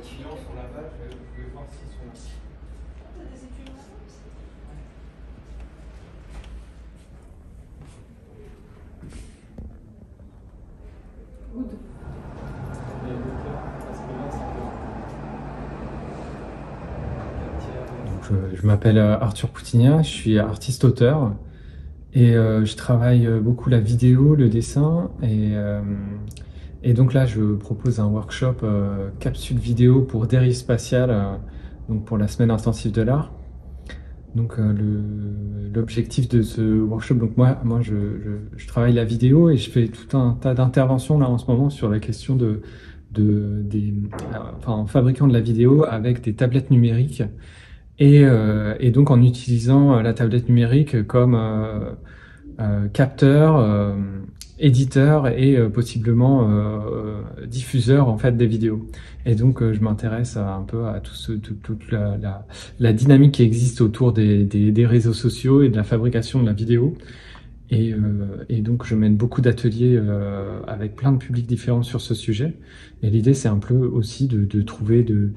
étudiants sont là-bas, je vais voir s'ils sont là. T'as des étudiants là aussi? Good. Je m'appelle Arthur Poutigna, je suis artiste-auteur et je travaille beaucoup la vidéo, le dessin et donc là je propose un workshop capsule vidéo pour dérive spatiale, donc pour la semaine intensive de l'art. Donc l'objectif de ce workshop, donc moi je travaille la vidéo et je fais tout un tas d'interventions là en ce moment sur la question en fabriquant de la vidéo avec des tablettes numériques. Et donc en utilisant la tablette numérique comme capteur, éditeur et possiblement diffuseur en fait des vidéos. Et donc je m'intéresse un peu à toute la dynamique qui existe autour des réseaux sociaux et de la fabrication de la vidéo. Et donc je mène beaucoup d'ateliers avec plein de publics différents sur ce sujet. Et l'idée c'est un peu aussi de trouver de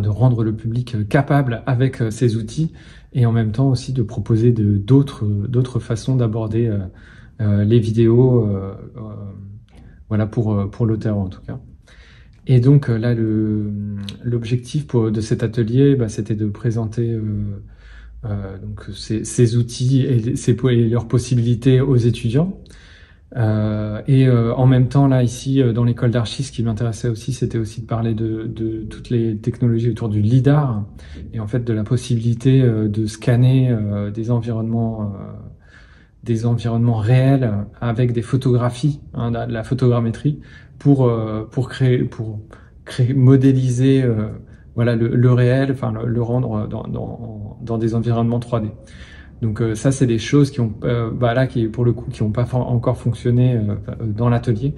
rendre le public capable avec ces outils et en même temps aussi de proposer d'autres façons d'aborder les vidéos, voilà pour l'auteur en tout cas. Et donc là l'objectif de cet atelier, c'était de présenter donc ces outils et leurs possibilités aux étudiants. En même temps, là, ici, dans l'école d'archi, ce qui m'intéressait aussi, c'était aussi de parler de toutes les technologies autour du lidar et en fait de la possibilité de scanner des environnements réels avec des photographies, hein, de la photogrammétrie pour modéliser voilà le réel, enfin le rendre dans des environnements 3D. Donc ça, c'est des choses qui ont, qui pour le coup, qui n'ont pas encore fonctionné dans l'atelier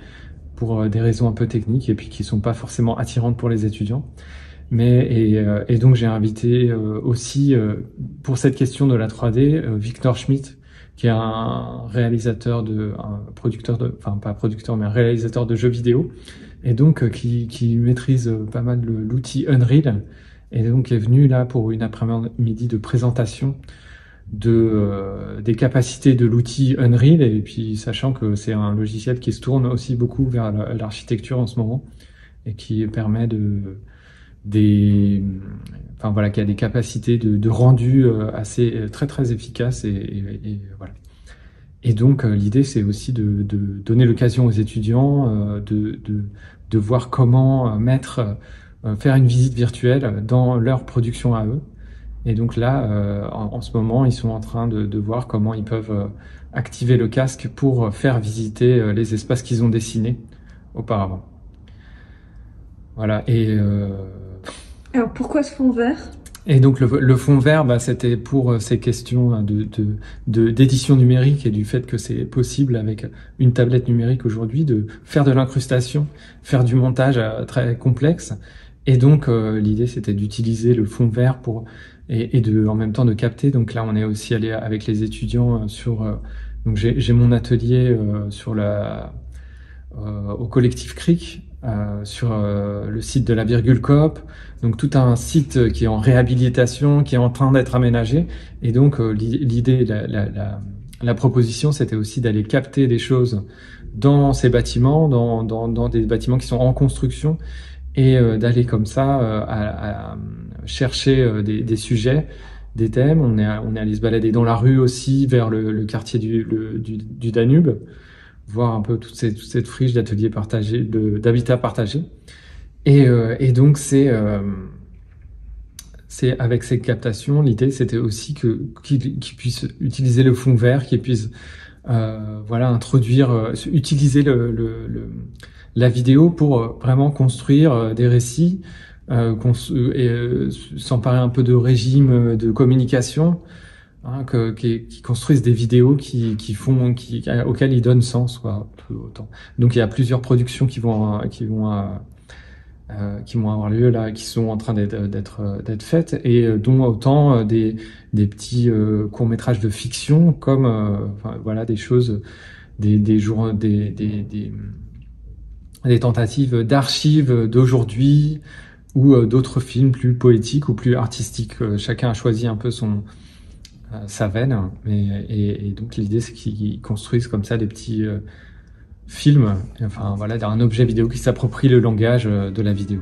pour des raisons un peu techniques et puis qui sont pas forcément attirantes pour les étudiants. Et donc j'ai invité aussi pour cette question de la 3D Victor Schmidt, qui est un producteur pas producteur mais un réalisateur de jeux vidéo et donc qui maîtrise pas mal l'outil Unreal et donc est venu là pour une après-midi de présentation des capacités de l'outil Unreal et puis sachant que c'est un logiciel qui se tourne aussi beaucoup vers l'architecture en ce moment et qui permet qui a des capacités de rendu assez très efficaces et voilà. Et donc l'idée c'est aussi de donner l'occasion aux étudiants de voir comment faire une visite virtuelle dans leur production à eux. Et donc là, en ce moment, ils sont en train de voir comment ils peuvent activer le casque pour faire visiter les espaces qu'ils ont dessinés auparavant. Voilà. Alors pourquoi ce fond vert? Et donc le fond vert, c'était pour ces questions d'édition numérique et du fait que c'est possible avec une tablette numérique aujourd'hui de faire de l'incrustation, faire du montage très complexe. Et donc l'idée c'était d'utiliser le fond vert en même temps de capter. Donc là on est aussi allé avec les étudiants donc j'ai mon atelier au collectif Cric, sur le site de la Virgule Coop, donc tout un site qui est en réhabilitation, qui est en train d'être aménagé. Et donc l'idée, la proposition, c'était aussi d'aller capter des choses dans ces bâtiments, dans des bâtiments qui sont en construction, et d'aller comme ça à chercher des sujets, des thèmes. On est allé se balader dans la rue aussi, vers le quartier du Danube, voir un peu toute cette friche d'ateliers partagés, d'habitat partagé. Et donc c'est avec ces captations, l'idée c'était aussi qu'ils puissent utiliser le fond vert, qu'ils puissent utiliser la vidéo pour vraiment construire des récits, s'emparer un peu de régime de communication, hein, qui construisent des vidéos auxquelles ils donnent sens, quoi, tout autant. Donc il y a plusieurs productions qui vont avoir lieu là, qui sont en train d'être faites, et dont autant des petits courts-métrages de fiction, comme voilà, des choses, des tentatives d'archives d'aujourd'hui ou d'autres films plus poétiques ou plus artistiques. Chacun a choisi un peu sa veine, et donc l'idée c'est qu'ils construisent comme ça des petits films, enfin voilà, un objet vidéo qui s'approprie le langage de la vidéo.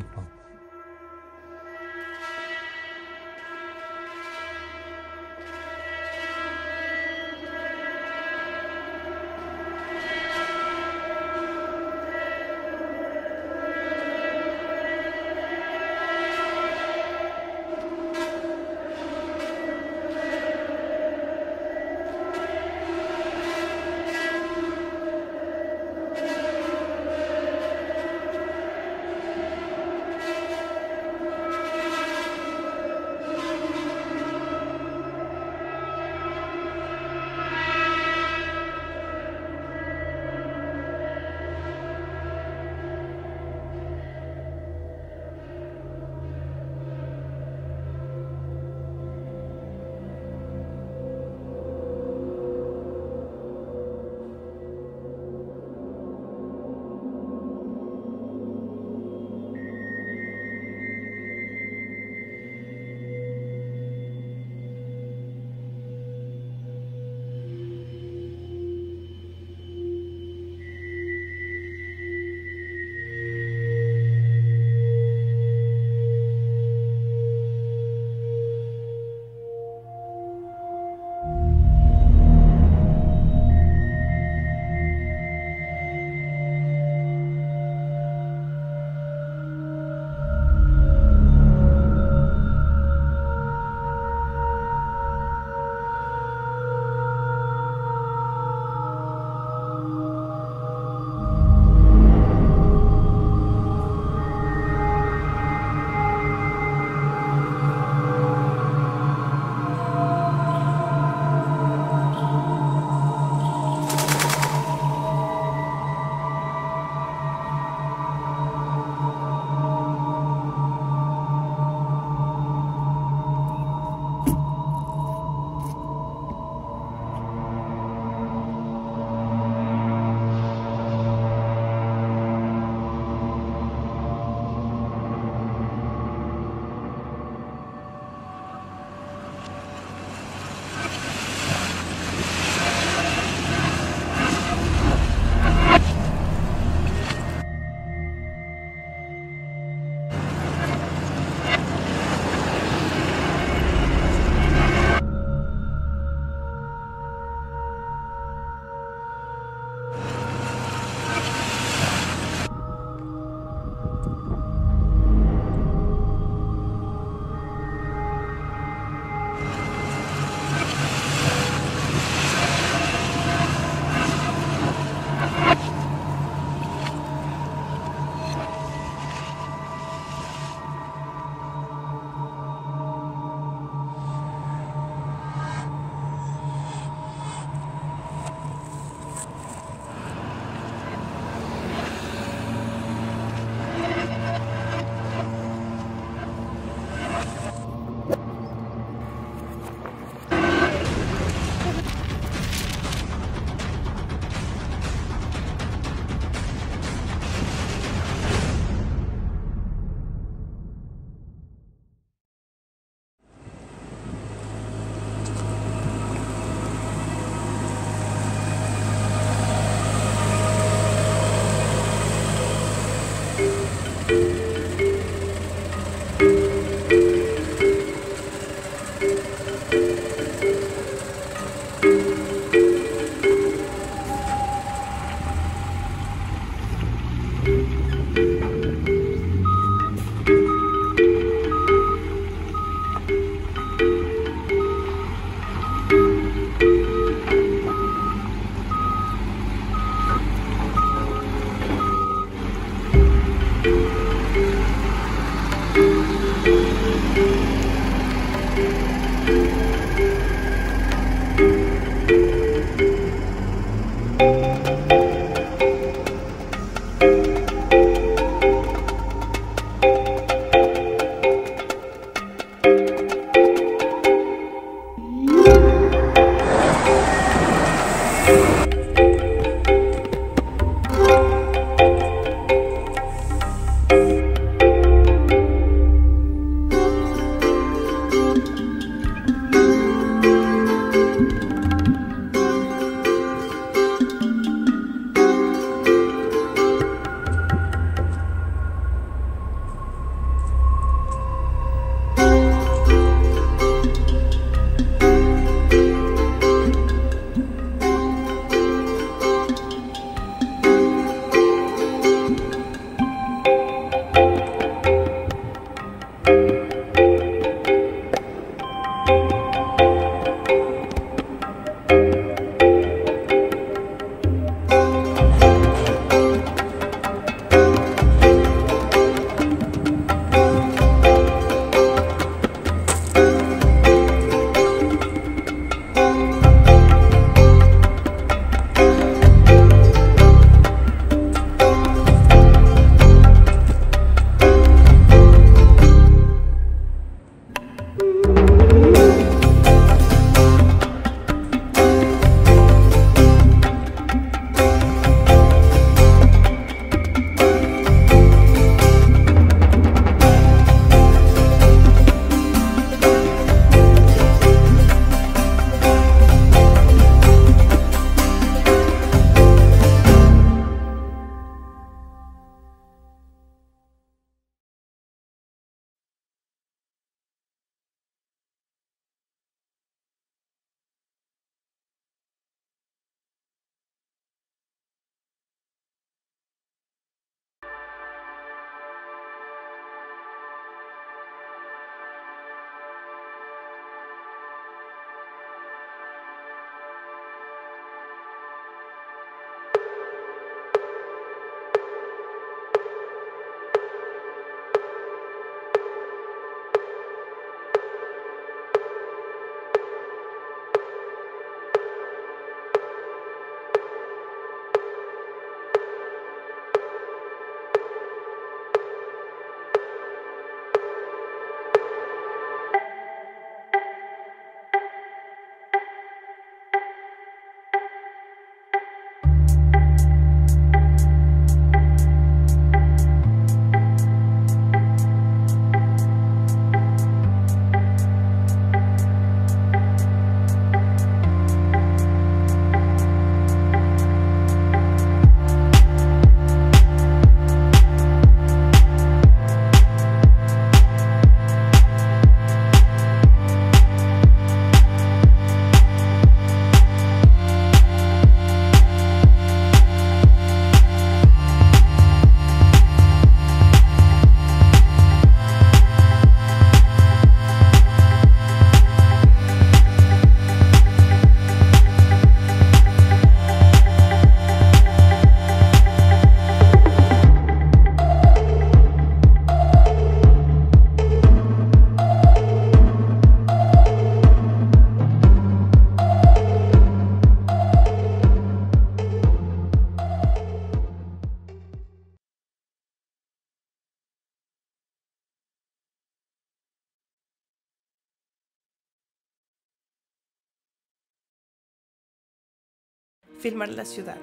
Filmar la ciudad.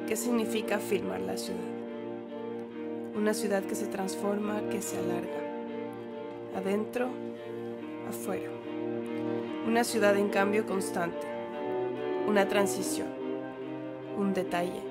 ¿Qué significa filmar la ciudad? Una ciudad que se transforma, que se alarga. Adentro, afuera. Una ciudad en cambio constante. Una transición. Un detalle.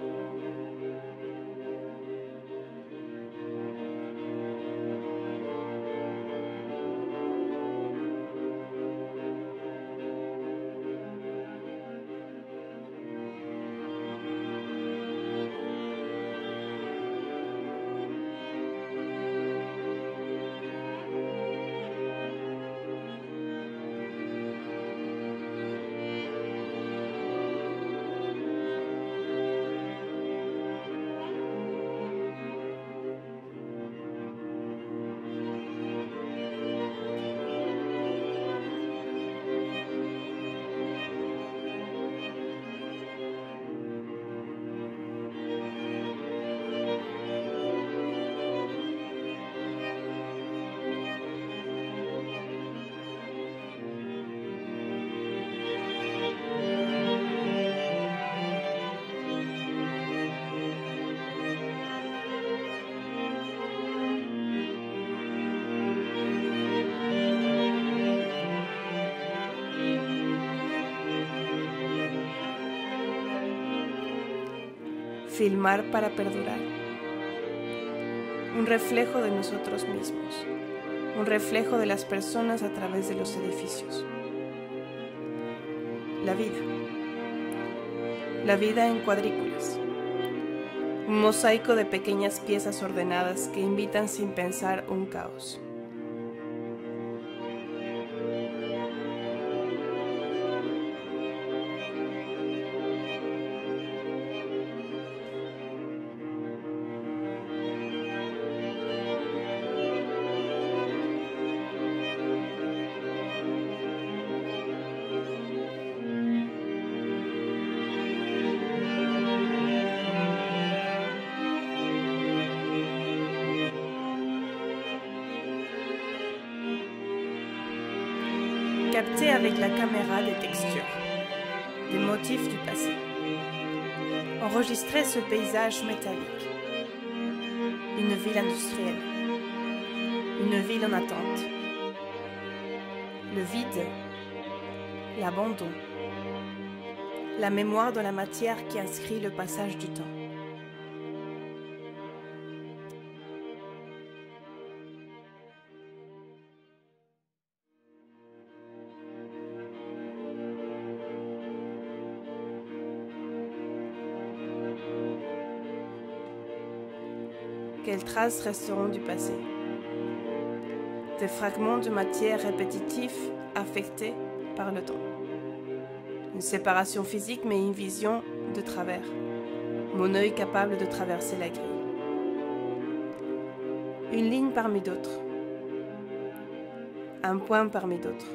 Filmar para perdurar. Un reflejo de nosotros mismos. Un reflejo de las personas a través de los edificios. La vida. La vida en cuadrículas. Un mosaico de pequeñas piezas ordenadas que invitan sin pensar un caos. Capter avec la caméra des textures, des motifs du passé. Enregistrer ce paysage métallique. Une ville industrielle. Une ville en attente. Le vide. L'abandon. La mémoire de la matière qui inscrit le passage du temps. Quelles traces resteront du passé? Des fragments de matière répétitifs affectés par le temps. Une séparation physique mais une vision de travers. Mon œil capable de traverser la grille. Une ligne parmi d'autres. Un point parmi d'autres.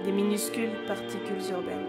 Des minuscules particules urbaines.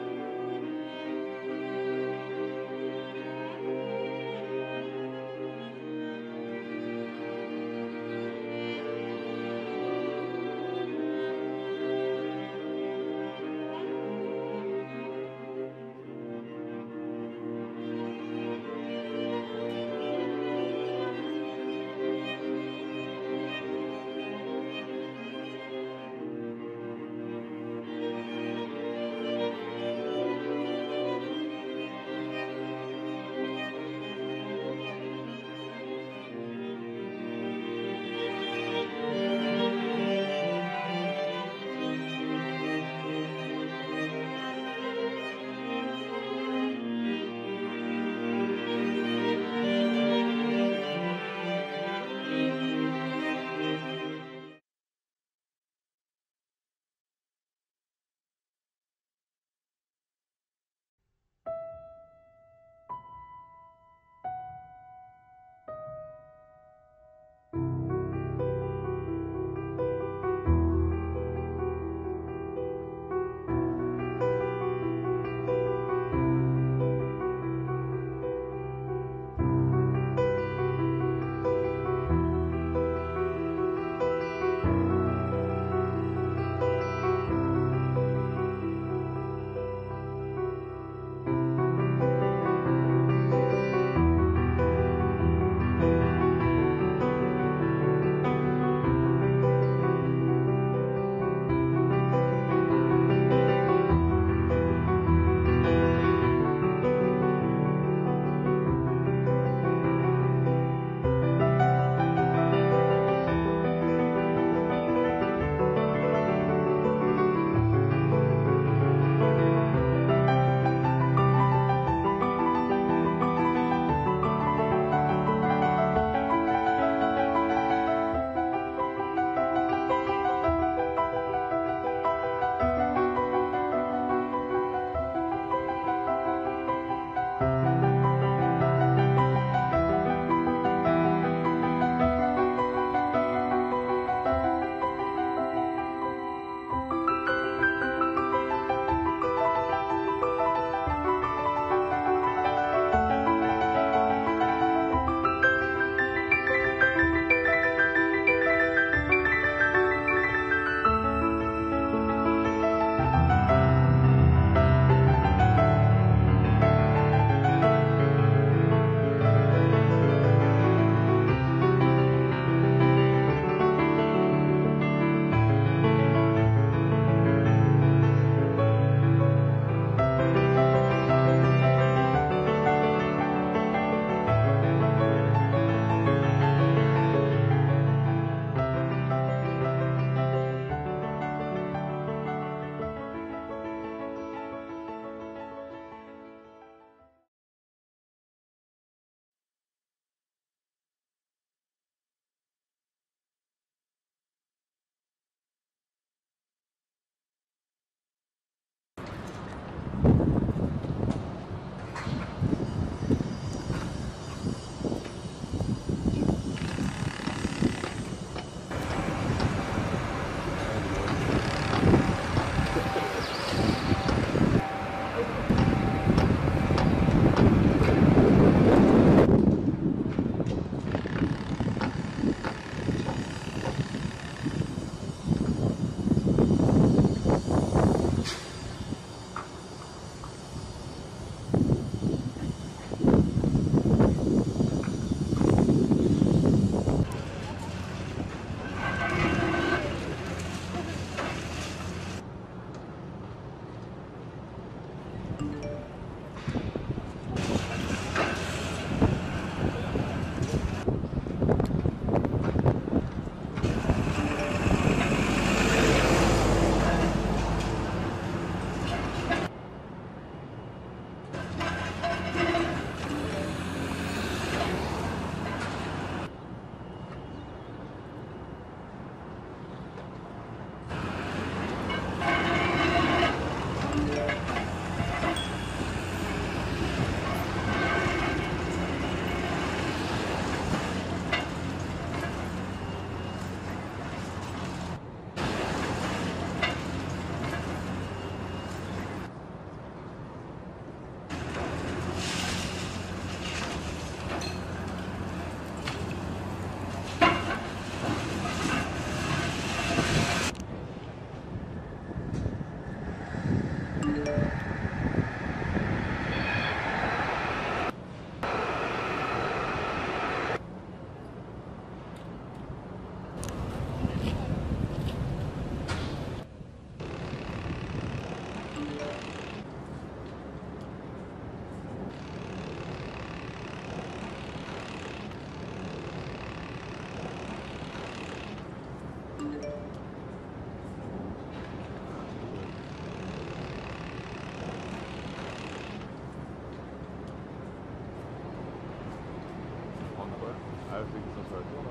c'est qu'ils sont sur la tour là.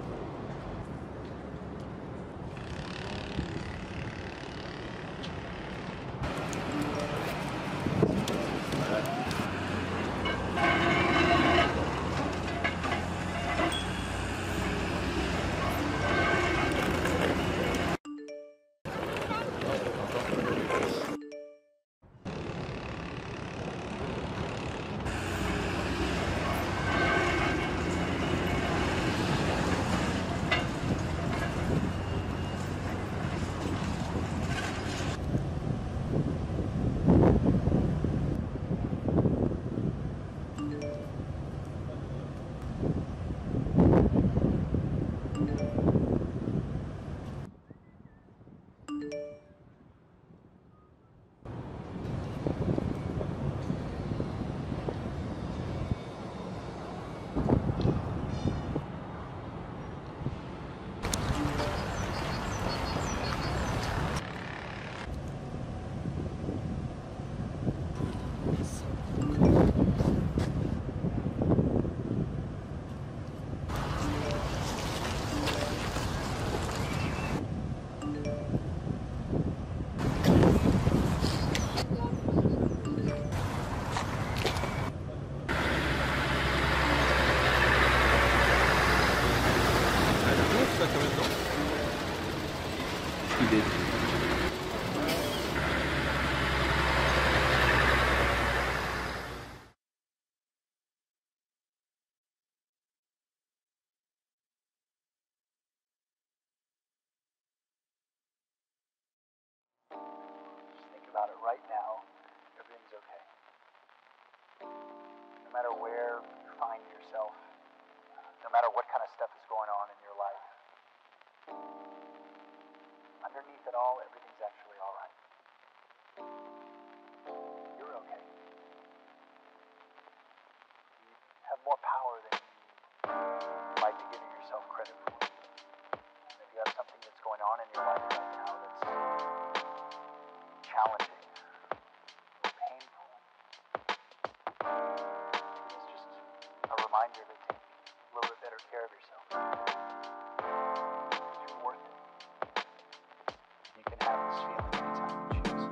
About it right now, everything's okay. No matter where you find yourself, no matter what kind of stuff is going on in your life, underneath it all, everything's actually all right. You're okay. You have more power than you like to give yourself credit for. And if you have something that's going on in your life right now that's challenging, painful, it's just a reminder to take a little bit better care of yourself. Because you're worth it. You can have this feeling anytime you choose.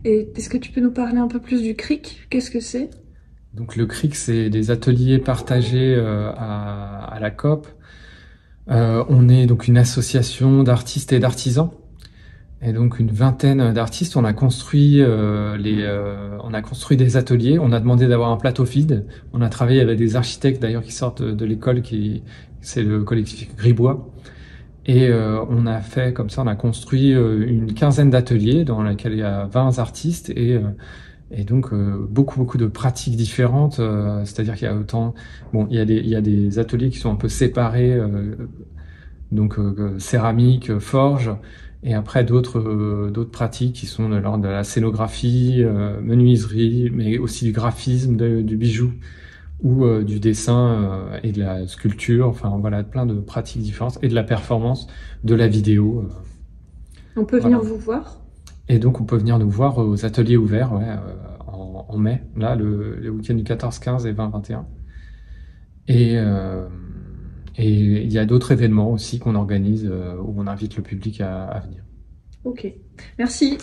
Et est-ce que tu peux nous parler un peu plus du CRIC? Qu'est-ce que c'est? Donc le CRIC, c'est des ateliers partagés à la COP. On est donc une association d'artistes et d'artisans. Et donc une vingtaine d'artistes, on a construit des ateliers. On a demandé d'avoir un plateau vide. On a travaillé avec des architectes d'ailleurs qui sortent de l'école, c'est le collectif Gribois. Et on a fait comme ça, on a construit une quinzaine d'ateliers dans lesquels il y a 20 artistes et donc beaucoup de pratiques différentes. C'est-à-dire qu'il y a autant, bon, il y a des ateliers qui sont un peu séparés, donc céramique, forge, et après d'autres pratiques qui sont de l'ordre de la scénographie, menuiserie, mais aussi du graphisme, du bijou ou du dessin et de la sculpture, enfin voilà, plein de pratiques différentes, et de la performance, de la vidéo. On peut venir vous voir? Et donc on peut venir nous voir aux ateliers ouverts en mai, là le week-end du 14, 15 et 20, 21. Et il y a d'autres événements aussi qu'on organise où on invite le public à venir. Ok, merci.